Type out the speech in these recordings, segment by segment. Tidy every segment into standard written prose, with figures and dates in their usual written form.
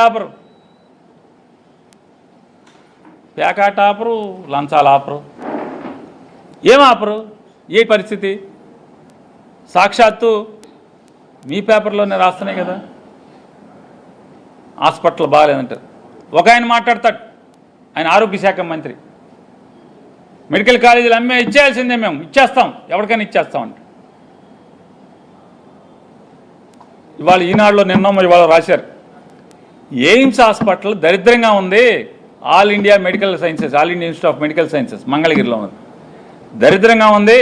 ఆపరు, ప్యాకాట ఆపరు, లంచాలు ఆపరు, ఏం ఆపరు? ఏ పరిస్థితి? సాక్షాత్తు మీ పేపర్లోనే రాస్తున్నాయి కదా, హాస్పిటల్ బాగాలేదంటారు. ఒక ఆయన మాట్లాడతాడు, ఆయన ఆరోగ్య శాఖ మంత్రి, మెడికల్ కాలేజీలు అమ్మే ఇచ్చేయాల్సిందే, మేము ఇచ్చేస్తాం, ఎవరికైనా ఇచ్చేస్తామంట. ఇవాళ ఈనాడులో నిన్న ఇవాళ రాశారు, ఎయిమ్స్ హాస్పిటల్ దరిద్రంగా ఉంది, all India medical sciences, all India institute of medical sciences మంగళగిరిలో ఉంది, దరిద్రంగా ఉంది.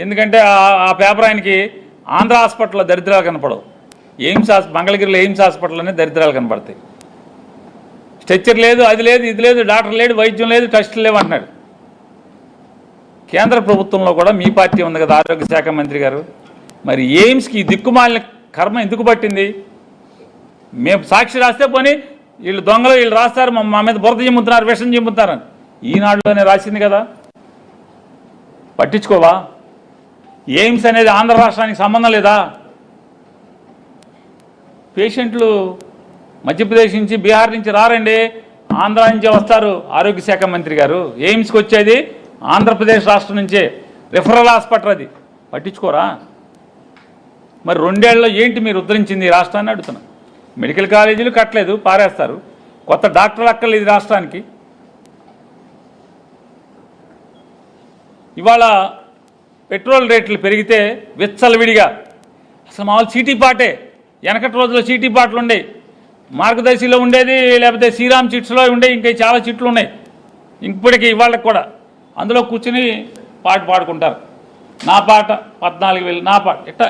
ఎందుకంటే ఆ పేపర్ ఆయనకి ఆంధ్ర హాస్పిటల్లో దరిద్రాలు కనపడవు, మంగళగిరిలో ఎయిమ్స్ హాస్పిటల్లోనే దరిద్రాలు కనపడతాయి. స్ట్రెచ్చర్ లేదు, అది లేదు, ఇది లేదు, డాక్టర్ లేడు, వైద్యం లేదు, టెస్టులు లేవు అంటున్నాడు. కేంద్ర ప్రభుత్వంలో కూడా మీ పార్టీ ఉంది కదా, ఆరోగ్య శాఖ మంత్రి గారు. మరి ఎయిమ్స్కి దిక్కుమాలిన కర్మ ఎందుకు పట్టింది? మేము సాక్షి రాస్తే పోనీ వీళ్ళు దొంగలు, వీళ్ళు రాస్తారు, మా మీద బురద జిమ్ముతున్నారు, విషం జిమ్ముతున్నారని ఈనాడులోనే రాసింది కదా. పట్టించుకోవా? ఎయిమ్స్ అనేది ఆంధ్ర రాష్ట్రానికి సంబంధం లేదా? పేషెంట్లు మధ్యప్రదేశ్ నుంచి, బీహార్ నుంచి రారండి, ఆంధ్ర నుంచే వస్తారు. ఆరోగ్య శాఖ మంత్రి గారు, ఎయిమ్స్కి వచ్చేది ఆంధ్రప్రదేశ్ రాష్ట్రం నుంచే, రిఫరల్ హాస్పిటల్ అది. పట్టించుకోరా? మరి 2 ఏళ్లలో ఏంటి మీరు ఉద్ధరించింది ఈ రాష్ట్రాన్ని అడుగుతున్నా. మెడికల్ కాలేజీలు కట్టలేదు, పారేస్తారు. కొత్త డాక్టర్లు అక్కర్లేదు రాష్ట్రానికి. ఇవాళ పెట్రోల్ రేట్లు పెరిగితే విచ్చలవిడిగా, అసలు మామూలు చీటీ పాటే, వెనకటి రోజుల్లో చీటీ పాటలు ఉండేవి, మార్గదర్శిలో ఉండేది, లేకపోతే శ్రీరామ్ చిట్స్లో ఉండేవి, ఇంకా చాలా చిట్లు ఉన్నాయి ఇప్పటికీ ఇవాళకి కూడా. అందులో కూర్చుని పాట పాడుకుంటారు, నా పాట 14,000, నా పాట. ఇట్లా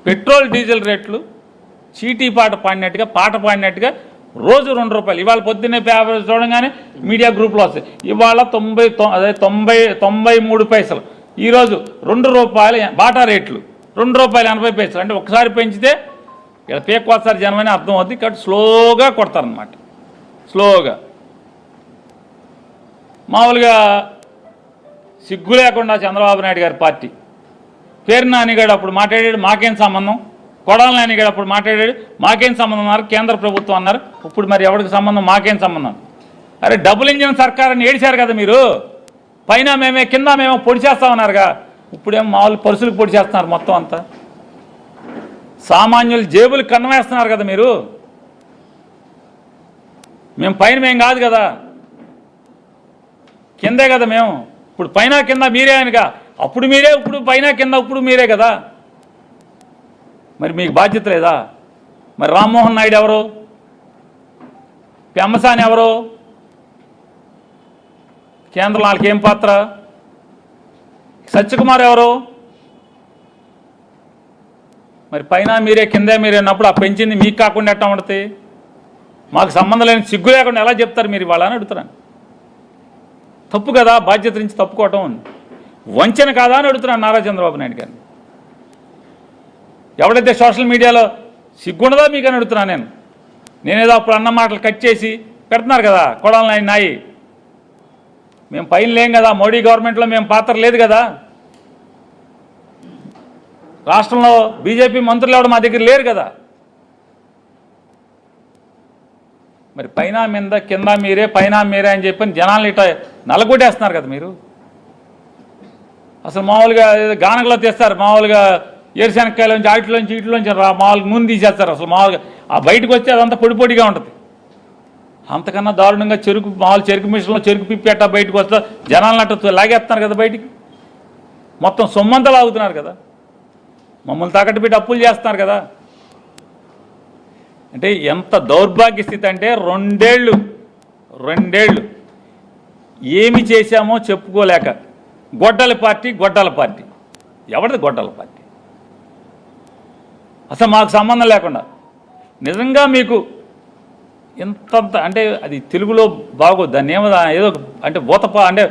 పెట్రోల్ డీజిల్ రేట్లు చీటీ పాట పాడినట్టుగా, పాట పాడినట్టుగా రోజు 2 రూపాయలు. ఇవాళ పొద్దున్నే పేపర్ చూడంగానే మీడియా గ్రూప్లో వస్తాయి, ఇవాళ 93 పైసలు, ఈరోజు 2 రూపాయలు బాటా రేట్లు, 2 రూపాయలు 80 పైసలు. అంటే ఒకసారి పెంచితే ఇలా పేక్కొస్తారు జనం అని అర్థం అవుద్ది. కాబట్టి స్లోగా కొడతారనమాట, స్లోగా. మామూలుగా సిగ్గు లేకుండా చంద్రబాబు నాయుడు గారి పార్టీ, పేరు నానిగాడు అప్పుడు మాట్లాడాడు, మాకేం సంబంధం, కొడాల నానిగాడు అప్పుడు మాట్లాడాడు, మాకేం సంబంధం అన్నారు, కేంద్ర ప్రభుత్వం అన్నారు. ఇప్పుడు మరి ఎవరికి సంబంధం, మాకేం సంబంధం? అరే డబుల్ ఇంజిన్ సర్కార్ అని ఏడిచారు కదా మీరు, పైన మేమే కింద మేమో పొడి చేస్తామన్నారుగా, ఇప్పుడేమో మామూలు పరుసులకు పొడి చేస్తున్నారు మొత్తం అంతా. సామాన్యులు జేబులు కన్నమేస్తున్నారు కదా మీరు. మేము పైన మేము కాదు కదా, కిందే కదా మేము. ఇప్పుడు పైన కింద మీరే అనగా, అప్పుడు మీరే, ఇప్పుడు పైన కింద, ఇప్పుడు మీరే కదా. మరి మీకు బాధ్యత లేదా? మరి రామ్మోహన్ నాయుడు ఎవరు? పెమ్మసాని ఎవరు? కేంద్రంలో వాళ్ళకి ఏం పాత్ర? సత్యకుమార్ ఎవరు? మరి పైన మీరే కింద మీరే అన్నప్పుడు ఆ పెంచింది మీకు కాకుండా ఎట్టా ఉంటుంది? మాకు సంబంధం లేని సిగ్గు లేకుండా ఎలా చెప్తారు మీరు ఇవాళ అని అడుగుతున్నాను. తప్పు కదా, బాధ్యత నుంచి తప్పుకోవటం వంచన కాదా అని అడుగుతున్నాను నారా చంద్రబాబు నాయుడు గారిని. ఎవడైతే సోషల్ మీడియాలో సిగ్గుండదా మీకు అని అడుగుతున్నాను నేనేదో అప్పుడు అన్న మాటలు కట్ చేసి పెడుతున్నారు కదా కొడాలి నాయి. మేము పైన లేం కదా, మోడీ గవర్నమెంట్లో మేము పాత్ర లేదు కదా, రాష్ట్రంలో బీజేపీ మంత్రులు ఎవరు మా దగ్గర లేరు కదా. మరి పైన మీద కింద మీరే, పైన మీరే అని చెప్పని జనాలు ఇట్లా నలగొట్టేస్తున్నారు కదా మీరు. అసలు మామూలుగా గానగలో తీస్తారు, మామూలుగా ఏరుశనక్కాయలోంచి ఆటిలోంచి వీటిలోంచి మామూలుగా నూనె తీసేస్తారు. అసలు మామూలుగా ఆ బయటకు వచ్చి అదంతా పొడి పొడిగా ఉంటుంది. అంతకన్నా దారుణంగా మామూలు చెరుకు మిషన్లో చెరుకు పిప్పి బయటకు వస్తా జనాలను అట్ట లాగేస్తున్నారు కదా బయటికి. మొత్తం సొమ్మంతా లాగుతున్నారు కదా, మమ్మల్ని తాకట్టు పెట్టి అప్పులు చేస్తున్నారు కదా. అంటే ఎంత దౌర్భాగ్య స్థితి అంటే 2 ఏళ్ళు ఏమి చేశామో చెప్పుకోలేక గొడ్డల పార్టీ. ఎవరిది గొడ్డల పార్టీ? అసలు మాకు సంబంధం లేకుండా నిజంగా మీకు ఇంతంత అంటే అది తెలుగులో బాగోదు, దాన్ని ఏదో అంటే అంటే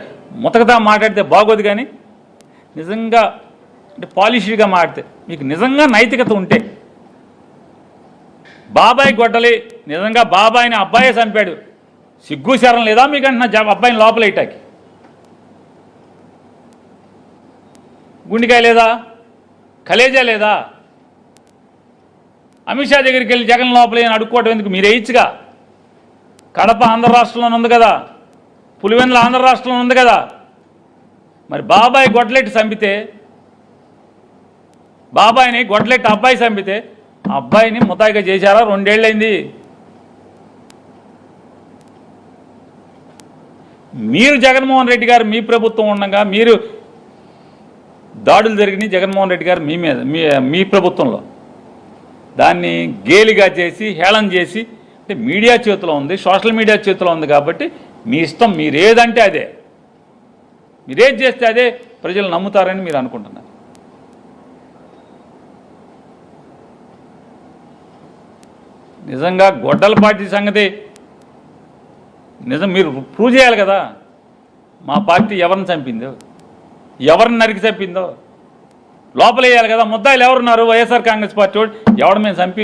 ముతకదా మాట్లాడితే బాగోదు, కానీ నిజంగా అంటే పాలిష్డ్గా మాట్లాడితే మీకు నిజంగా నైతికత ఉంటే, బాబాయ్ గొడ్డలి నిజంగా బాబాయిని అబ్బాయే చంపాడు, సిగ్గు శరం లేదా మీకంటున్నా అబ్బాయిని లోపల ఇటాకి? గుండెకాయ లేదా? కలేజా లేదా? అమిత్ షా దగ్గరికి వెళ్ళి జగన్ లోపలే అని అడుక్కోవడం ఎందుకు? మీరు వేయచ్చుగా. కడప ఆంధ్ర రాష్ట్రంలో ఉంది కదా, పులివెందుల ఆంధ్ర రాష్ట్రంలో ఉంది కదా. మరి బాబాయ్ గొడ్లెట్టి చంపితే, బాబాయిని గొడ్లెట్టి అబ్బాయి చంపితే ఆ అబ్బాయిని ముతాయిగా చేశారా? 2 ఏళ్ళైంది. మీరు జగన్మోహన్ రెడ్డి గారు మీ ప్రభుత్వం ఉండగా మీరు దాడులు జరిగినాయి జగన్మోహన్ రెడ్డి గారు మీ మీద, మీ ప్రభుత్వంలో. దాన్ని గేలిగా చేసి హేళన చేసి, అంటే మీడియా చేతిలో ఉంది, సోషల్ మీడియా చేతిలో ఉంది కాబట్టి మీ ఇష్టం, మీరేదంటే అదే, మీరేది చేస్తే అదే ప్రజలు నమ్ముతారని మీరు అనుకుంటున్నారు. నిజంగా గొడ్డల పార్టీ సంగతి నిజం మీరు ప్రూవ్ చేయాలి కదా. మా పార్టీ ఎవరిని చంపిందో, ఎవరిని నరికి చంపిందో లోపల వేయాలి కదా. ముద్దాయిలు ఎవరున్నారు? వైఎస్ఆర్ కాంగ్రెస్ పార్టీ ఎవడు మేము చంపి